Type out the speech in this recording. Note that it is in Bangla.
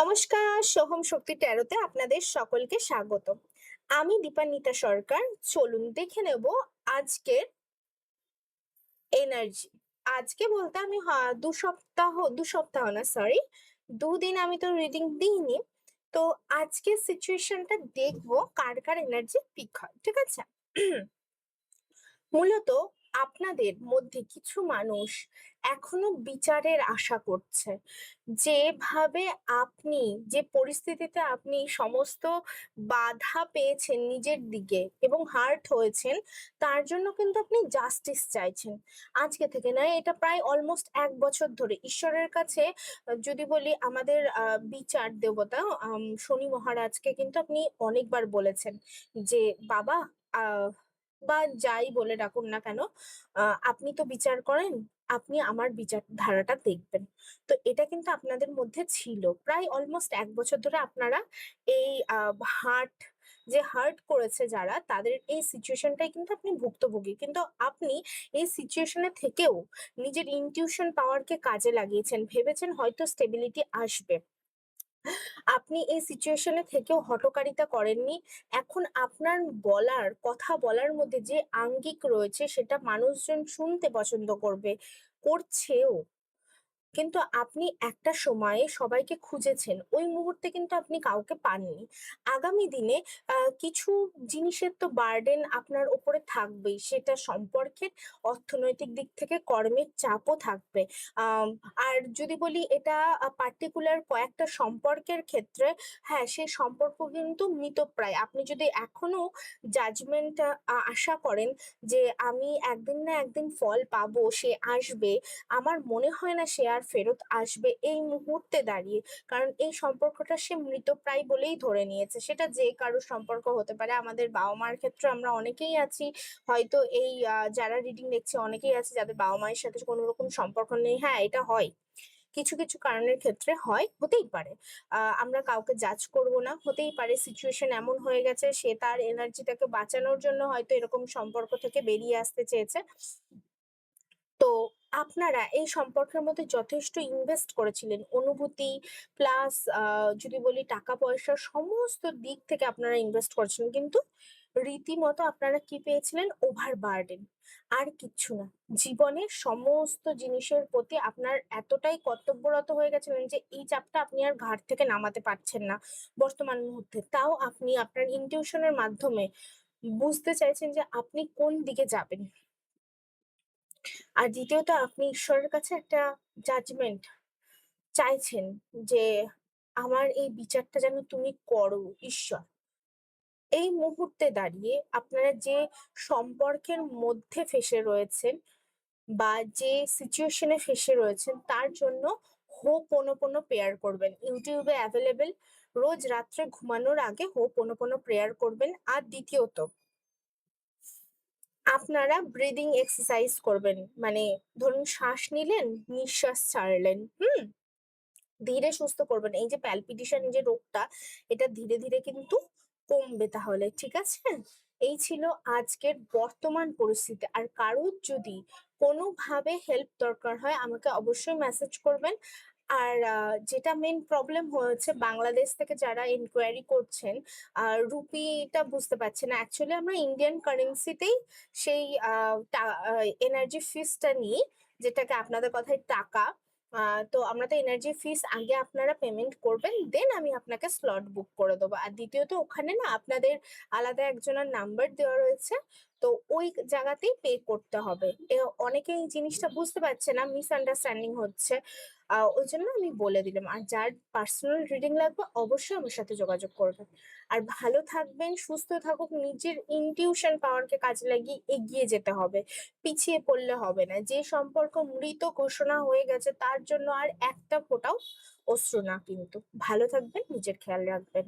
নমস্কার, সোহম শক্তি ট্যারোতে আপনাদের সকলকে স্বাগত। আমি দীপান্বিতা সরকার। চলুন দেখে নেব আজকের এনার্জি। আজকে বলতে আমি ২ সপ্তাহ না, সরি, ২ দিন আমি তো রিডিং দিইনি। তো আজকের সিচুয়েশনটা দেখবো কার এনার্জি পিক হয়। ঠিক আছে? মূলত আপনাদের মধ্যে কিছু মানুষ এখনো বিচারের আশা করছে। যেভাবে আপনি যে পরিস্থিতিতে আপনি সমস্ত বাধা পেয়েছেন নিজের দিকে এবং হার্ট হয়েছেন, তার জন্য কিন্তু আপনি জাস্টিস চাইছেন। আজকে থেকে নয়, এটা প্রায় অলমোস্ট ১ বছর ধরে ঈশ্বরের কাছে যদি বলি আমাদের বিচার দেবতা শনি মহারাজকে কিন্তু আপনি অনেকবার বলেছেন যে, "বাবা, আ বা যাই বলে ডাকুন না কেন, আপনি তো বিচার করেন, আপনি আমার বিচার ধারাটা দেখবেন।" তো এটা কিন্তু আপনাদের মধ্যে ছিল। প্রায় অলমোস্ট ১ বছর ধরে আপনারা এই আ হার্ট যে হার্ট করেছে যারা, তাদের এই সিচুয়েশনটাই কিন্তু আপনি ভুক্তভোগী। কিন্তু আপনি এই সিচুয়েশন এ থেকেও নিজের ইনটিউশন পাওয়ার কে কাজে লাগিয়েছেন। ভেবেছেন হয়তো স্টেবিলিটি আসবে। আপনি এই সিচুয়েশন এ থেকেও হঠকারিতা করেননি। এখন আপনার কথা বলার মধ্যে যে আঙ্গিক রয়েছে সেটা মানুষজন শুনতে পছন্দ করছেও। কিন্তু আপনি একটা সময়ে সবাইকে খুঁজেছেন। ওই মুহূর্তে কিন্তু আপনি কাউকে পাননি। আগামী দিনে কিছু জিনিসের তো বার্ডেন আপনার উপরে থাকবেই। সেটা সম্পর্কের, অর্থনৈতিক দিক থেকে কর্মের চাপও থাকবে। আম আর যদি বলি এটা পার্টিকুলার কয়েকটা সম্পর্কের ক্ষেত্রে, হ্যাঁ, সেই সম্পর্ক কিন্তু মৃতপ্রায়। আপনি যদি এখনো জাজমেন্ট আশা করেন যে আমি একদিন না একদিন ফল পাবো, সে আসবে। আমার মনে হয় না সে আর ফেরত আসবে এই মুহূর্তে দাঁড়িয়ে। কারণ এই সম্পর্কটা সে মৃতপ্রায় বলেই ধরে নিয়েছে। সেটা যে কারো সম্পর্ক হতে পারে। আমাদের বাবা-মার ক্ষেত্রে আমরা অনেকেই আছি, হয়তো এই যারা রিডিং দেখছে অনেকেই আছে যাদের বাবা-মায়ের সাথে কোনো রকম সম্পর্ক নেই। হ্যাঁ, এটা হয়। কিছু কারণের ক্ষেত্রে হয়, হতেই পারে। আমরা কাউকে জাজ করব না। হতেই পারে সিচুয়েশন এমন হয়ে গেছে সে তার এনার্জিটাকে বাঁচানোর জন্য হয়তো এরকম সম্পর্ক থেকে বেরিয়ে আসতে চেয়েছে। তো আপনারা এই সম্পর্কের মধ্যে যথেষ্ট ইনভেস্ট করেছিলেন। অনুভূতি প্লাস যদি বলি টাকা-পয়সা সমস্ত দিক থেকে আপনারা ইনভেস্ট করেছিলেন। কিন্তু রীতিমতো আপনারা কি পেয়েছিলেন? ওভারবার্ডেন। আর কিচ্ছু না। জীবনের সমস্ত জিনিসের প্রতি আপনার এতটাই কর্তব্যরত হয়ে গেছিলেন যে এই চাপটা আপনি আর ঘাড় থেকে নামাতে পারছেন না বর্তমান মুহূর্তে। তাও আপনি আপনার ইনটিউশন এর মাধ্যমে বুঝতে চাইছেন যে আপনি কোন দিকে যাবেন। আর দ্বিতীয়ত আপনি ঈশ্বরের কাছে একটা জাজমেন্ট চাইছেন যে, "আমার এই বিচারটা যেন তুমি করো ঈশ্বর।" এই মুহূর্তে দাঁড়িয়ে আপনারা যে সম্পর্কের মধ্যে ফেঁসে রয়েছেন বা যে সিচুয়েশন এ ফেঁসে রয়েছেন তার জন্য হোপোনোপোনো প্রেয়ার করবেন। YouTube এ এভেইলেবল। রোজ রাত্রে ঘুমানোর আগে হোপোনোপোনো প্রেয়ার করবেন। আর দ্বিতীয়ত আপনারা ব্রিদিং এক্সারসাইজ করবেন। মানে ধরুন শ্বাস নিলেন, নিঃশ্বাস ছাড়লেন। হুম? ধীরে সুস্থ করবেন। এই যে প্যালপিটেশন যে রোগটা, এটা ধীরে কিন্তু কমবে তাহলে। ঠিক আছে? এই ছিল আজকের বর্তমান পরিস্থিতি। আর কারোর যদি কোনোভাবে হেল্প দরকার হয় আমাকে অবশ্যই মেসেজ করবেন। আর যেটা মেইন প্রবলেম হয়েছে বাংলাদেশ থেকে যারা এনকোয়ারি করছেন, রুপিটা বুঝতে পারছি না। অ্যাকচুয়ালি আমরা ইন্ডিয়ান কারেন্সিতেই সেই আ টা আ এনার্জি ফিসটা নিই, যেটাকে আপনাদের কথায় টাকা। আ তো আমরা তো এনার্জি ফিস আগে আপনারা পেমেন্ট করবেন, দেন আমি আপনাকে স্লট বুক করে দেবো। আর দ্বিতীয়ত ওখানে না আপনাদের আলাদা একজনের নাম্বার দেওয়া রয়েছে। তো ওই জায়গাতেই পে করতে হবে। অনেকে এই জিনিসটা বুঝতে পারছে না, মিসআন্ডারস্ট্যান্ডিং হচ্ছে। ওইজন্য আমি বলে দিলাম। আর যার পার্সোনাল রিডিং লাগবে অবশ্যই আমার সাথে যোগাযোগ করবেন। আর ভালো থাকবেন, সুস্থ থাকুক, নিজের ইনটিউশন পাওয়ার কে কাজে লাগিয়ে এগিয়ে যেতে হবে। পিছিয়ে পড়লে হবে না। যে সম্পর্ক মৃত ঘোষণা হয়ে গেছে তার জন্য আর একটা ফোঁটাও অশ্রু না কিন্তু। ভালো থাকবেন, নিজের খেয়াল রাখবেন।